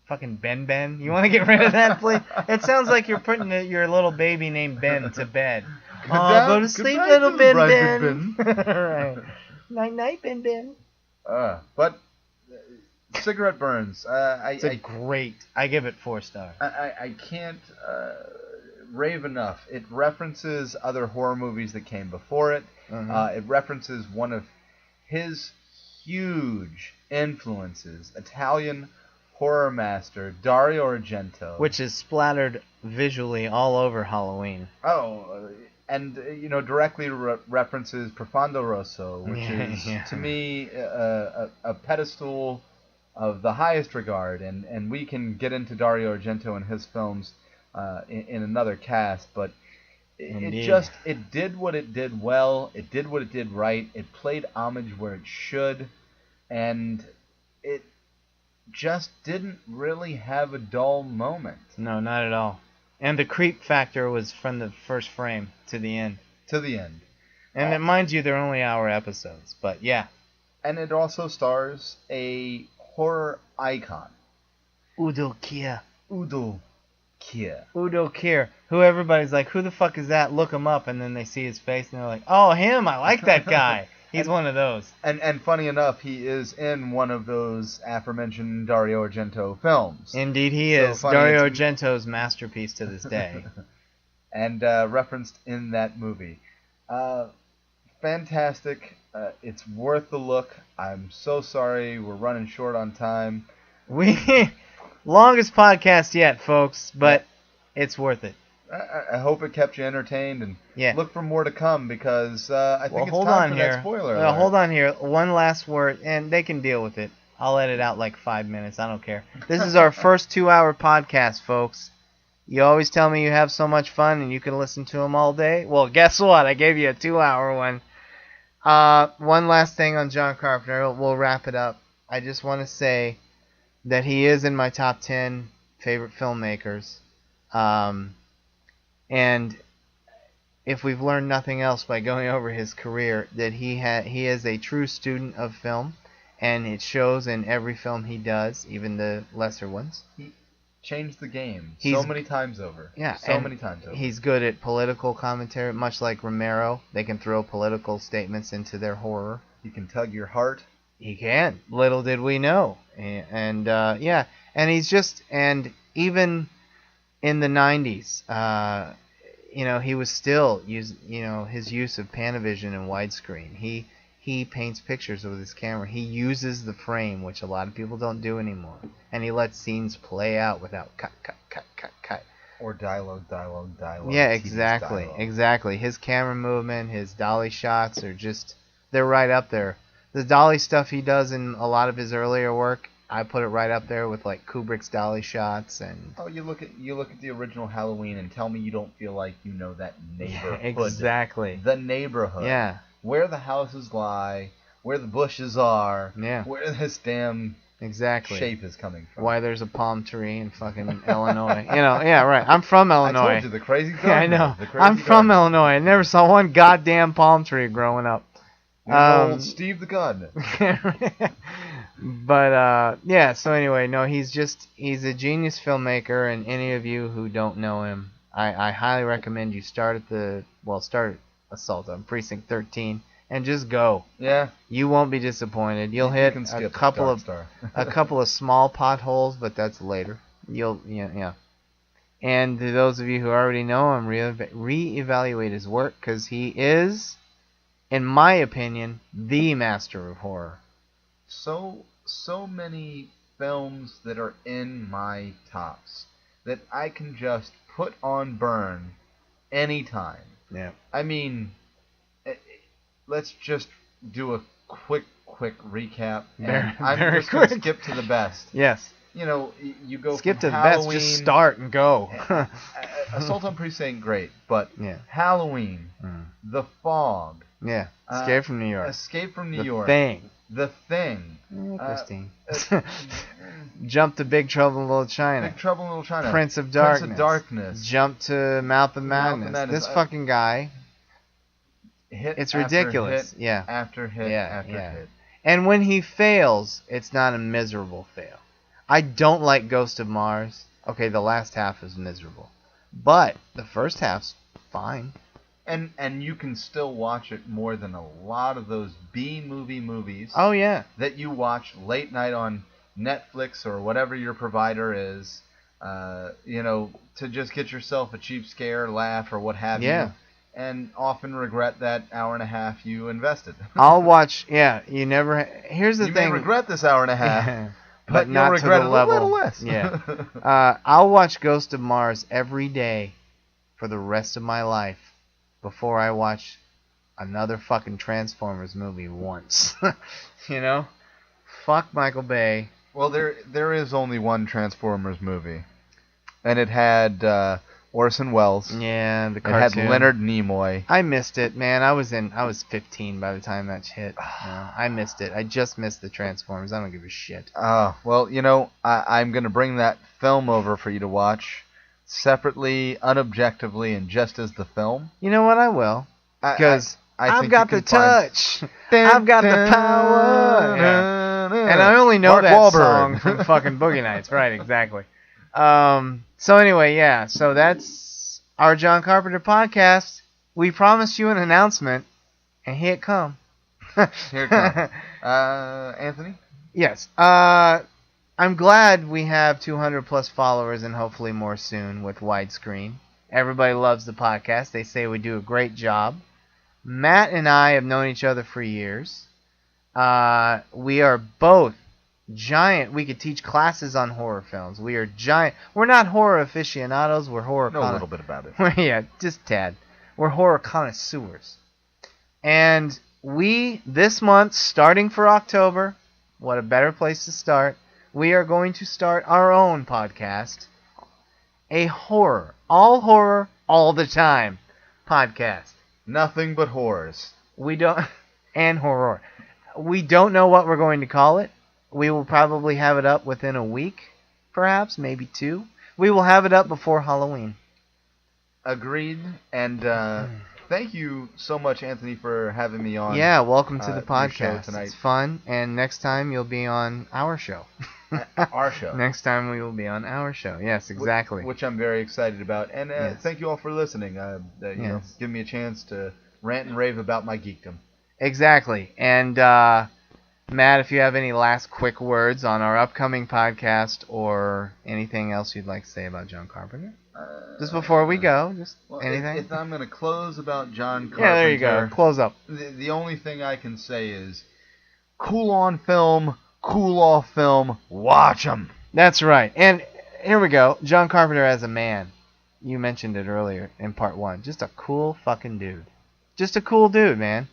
Fucking Ben. You want to get rid of that, please? It sounds like you're putting your little baby named Ben to bed. Go to sleep, little Ben. Right. Night, Ben. But Cigarette Burns. It's great. I give it 4 stars. I can't rave enough. It references other horror movies that came before it. It references one of his huge influences, Italian horror master Dario Argento, which is splattered visually all over Halloween. Oh, and directly references Profondo Rosso, which is to me a pedestal of the highest regard, and we can get into Dario Argento and his films in another cast, but it did what it did well, it did what it did right, it played homage where it should, and it just didn't really have a dull moment. No, not at all. And the creep factor was from the first frame to the end. To the end. And mind you, they're only hour episodes, but yeah. And it also stars a horror icon. Udo Kier. Udo Kier, who everybody's like, who the fuck is that? Look him up, and then they see his face, and they're like, oh, him, I like that guy. He's one of those. And funny enough, he is in one of those aforementioned Dario Argento films. Indeed he is. Dario Argento's masterpiece to this day. And referenced in that movie. Fantastic. It's worth the look. I'm so sorry we're running short on time. Longest podcast yet, folks, but it's worth it. I hope it kept you entertained, and look for more to come, because I think it's time for that spoiler alert. Hold on here. One last word, and they can deal with it. I'll edit out like 5 minutes. I don't care. This is our first 2-hour podcast, folks. You always tell me you have so much fun and you can listen to them all day. Well, guess what? I gave you a 2-hour one. One last thing on John Carpenter. We'll wrap it up. I just want to say that he is in my top 10 favorite filmmakers. And if we've learned nothing else by going over his career, that he is a true student of film, and it shows in every film he does, even the lesser ones. He changed the game so many times over. Yeah, so many times over. He's good at political commentary, much like Romero. They can throw political statements into their horror. He can tug your heart. He can. Little did we know. And he's just, and even in the 90s, he was still his use of Panavision and widescreen. He paints pictures with his camera. He uses the frame, which a lot of people don't do anymore, and he lets scenes play out without cut. Or dialogue. Yeah, exactly. His camera movement, his dolly shots they're right up there. The dolly stuff he does in a lot of his earlier work, I put it right up there with like Kubrick's dolly shots. And you look at the original Halloween and tell me you don't feel like you know that neighborhood. Yeah, exactly. The neighborhood. Yeah. Where the houses lie, where the bushes are, yeah. Where this damn shape is coming from. Why there's a palm tree in fucking Illinois. Yeah, right. I'm from Illinois. I told you, the crazy gardener. Yeah, I know. I'm from Illinois. I never saw one goddamn palm tree growing up. Old Steve the gardener. But, so anyway, no, he's a genius filmmaker, and any of you who don't know him, I highly recommend you start at Assault on Precinct 13 and just go. Yeah. You won't be disappointed. You'll hit a couple of small potholes, but that's later. And to those of you who already know him, reevaluate his work, because he is, in my opinion, the master of horror. So many films that are in my tops that I can just put on burn anytime. Yeah. I mean, let's just do a quick recap. I'm just going to skip to the best. Yes. You go skip from to Halloween, the best. Just start and go. Assault on Precinct, great, but Halloween, The Fog. Yeah. Escape from New York. The Thing. Christine. Jump to Big Trouble in Little China. Prince of Darkness. Jump to Mouth of Madness. This fucking guy. It's ridiculous. After hit. And when he fails, it's not a miserable fail. I don't like Ghost of Mars. Okay, the last half is miserable, but the first half's fine. And you can still watch it more than a lot of those B-movie movies. Oh, yeah. That you watch late night on Netflix or whatever your provider is, to just get yourself a cheap scare, laugh, or what have you. And often regret that hour and a half you invested. I'll watch, here's the thing. You may regret this hour and a half, but you'll not regret to the it level. A little less. I'll watch Ghost of Mars every day for the rest of my life. before I watch another fucking Transformers movie once. You know? Fuck Michael Bay. Well, there is only one Transformers movie, and it had Orson Welles. Yeah, the cartoon. cartoon. It had Leonard Nimoy. I missed it, man. I was 15 by the time that hit. I missed it. I just missed the Transformers. I don't give a shit. Well, you know, I'm going to bring that film over for you to watch separately, unobjectively, and just as the film. You know what? I will. Because I've got the touch. Dun, I've got dun, the power. Yeah. And I only know Mark that Wahlberg. song from fucking Boogie Nights. Right, exactly. So anyway, yeah. So that's our John Carpenter podcast. We promised you an announcement, and here it come. Here it comes. Anthony? Yes. I'm glad we have 200 plus followers and hopefully more soon with widescreen. Everybody loves the podcast. They say we do a great job. Matt and I have known each other for years. We are both giant. We could teach classes on horror films. We are giant. We're not horror aficionados. We're horror. Know a little bit about it. Yeah, just tad. We're horror connoisseurs. And we, this month, starting for October, what a better place to start, we are going to start our own podcast. A horror, all the time podcast. Nothing but horrors. And horror. We don't know what we're going to call it. We will probably have it up within a week, perhaps, maybe 2. We will have it up before Halloween. Agreed. And thank you so much, Anthony, for having me on. Yeah, welcome to the podcast. Show tonight. It's fun, and next time you'll be on our show. Our show. Next time we will be on our show. Yes, exactly. Which I'm very excited about. And yes. Thank you all for listening. You know, give me a chance to rant and rave about my geekdom. Exactly. And Matt, if you have any last quick words on our upcoming podcast or anything else you'd like to say about John Carpenter? Just before we go, anything? If I'm going to close about John Carpenter... Yeah, there you go. Close up. The only thing I can say is, cool on film, cool off film, watch them. That's right. And here we go. John Carpenter as a man. You mentioned it earlier in part 1. Just a cool fucking dude. Just a cool dude, man.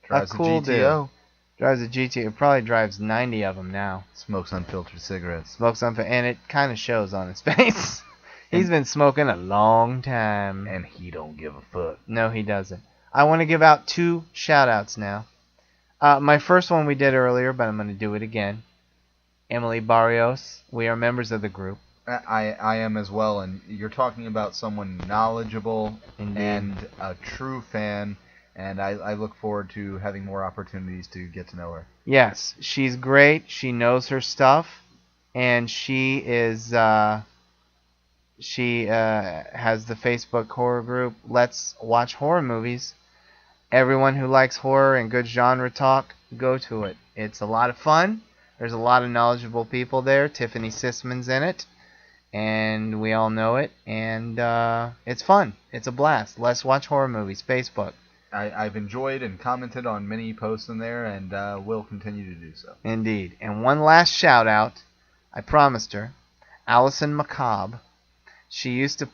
Drives a cool GTO. Dude. Drives a GTO. It probably drives 90 of them now. Smokes unfiltered cigarettes. And it kind of shows on his face. He's been smoking a long time. And he don't give a fuck. No, he doesn't. I want to give out 2 shout-outs now. My first one we did earlier, but I'm going to do it again. Emily Barrios. We are members of the group. I am as well, and you're talking about someone knowledgeable and a true fan, and I look forward to having more opportunities to get to know her. Yes, she's great. She knows her stuff, and she is... She has the Facebook horror group, Let's Watch Horror Movies. Everyone who likes horror and good genre talk, go to it. It's a lot of fun. There's a lot of knowledgeable people there. Tiffany Sisman's in it, and we all know it. And it's fun. It's a blast. Let's Watch Horror Movies, Facebook. I've enjoyed and commented on many posts in there, and will continue to do so. Indeed. And one last shout-out. I promised her. Allison McCobb. She used to...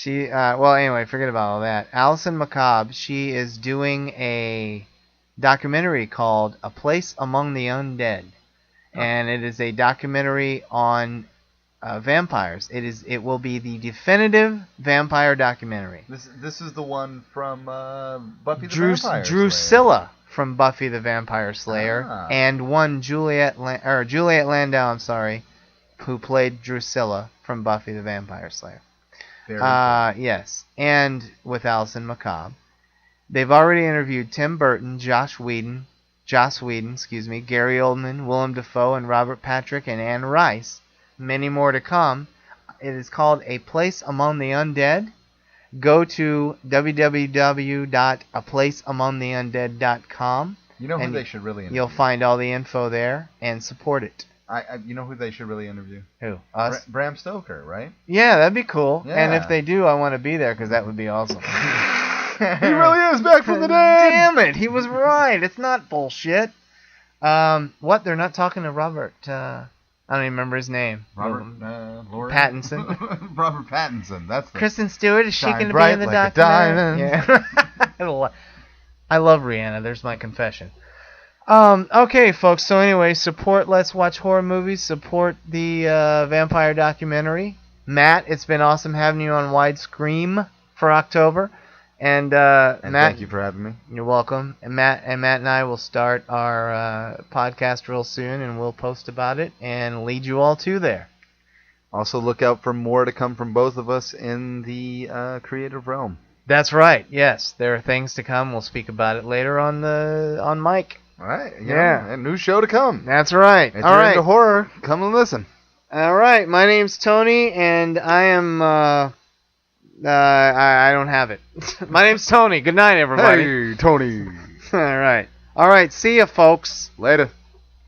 well, anyway, forget about all that. Allison McCobb, she is doing a documentary called A Place Among the Undead. Oh. And it is a documentary on vampires. It will be the definitive vampire documentary. This is the one from Buffy the Vampire Slayer. Drusilla from Buffy the Vampire Slayer. And one Juliet Landau, who played Drusilla from Buffy the Vampire Slayer. Very cool. Yes, and with Allison McCobb. They've already interviewed Tim Burton, Joss Whedon, Gary Oldman, Willem Dafoe, and Robert Patrick, and Anne Rice. Many more to come. It is called A Place Among the Undead. Go to www.aplaceamongtheundead.com. You know who they should really interview. You'll find all the info there and support it. You know who they should really interview? Who? Us? Bram Stoker, right? Yeah, that'd be cool. Yeah. And if they do, I want to be there because that would be awesome. He really is back from the dead! Damn it, he was right. It's not bullshit. What? They're not talking to Robert I don't even remember his name. Robert Pattinson. Robert Pattinson. That's the Kristen Stewart, is she Shine going to be bright in the like a documentary? diamond. Yeah. I love Rihanna. There's my confession. Okay, folks. So anyway, support Let's Watch Horror Movies. Support the vampire documentary. Matt, it's been awesome having you on Widescream for October. And Matt, thank you for having me. You're welcome. And Matt and I will start our podcast real soon, and we'll post about it and lead you all to there. Also, look out for more to come from both of us in the creative realm. That's right. Yes, there are things to come. We'll speak about it later on mic. All right. Yeah. A new show to come. That's right. If you're into horror, come and listen. All right. My name's Tony, and I am. I don't have it. My name's Tony. Good night, everybody. Hey, Tony. All right. See ya, folks. Later.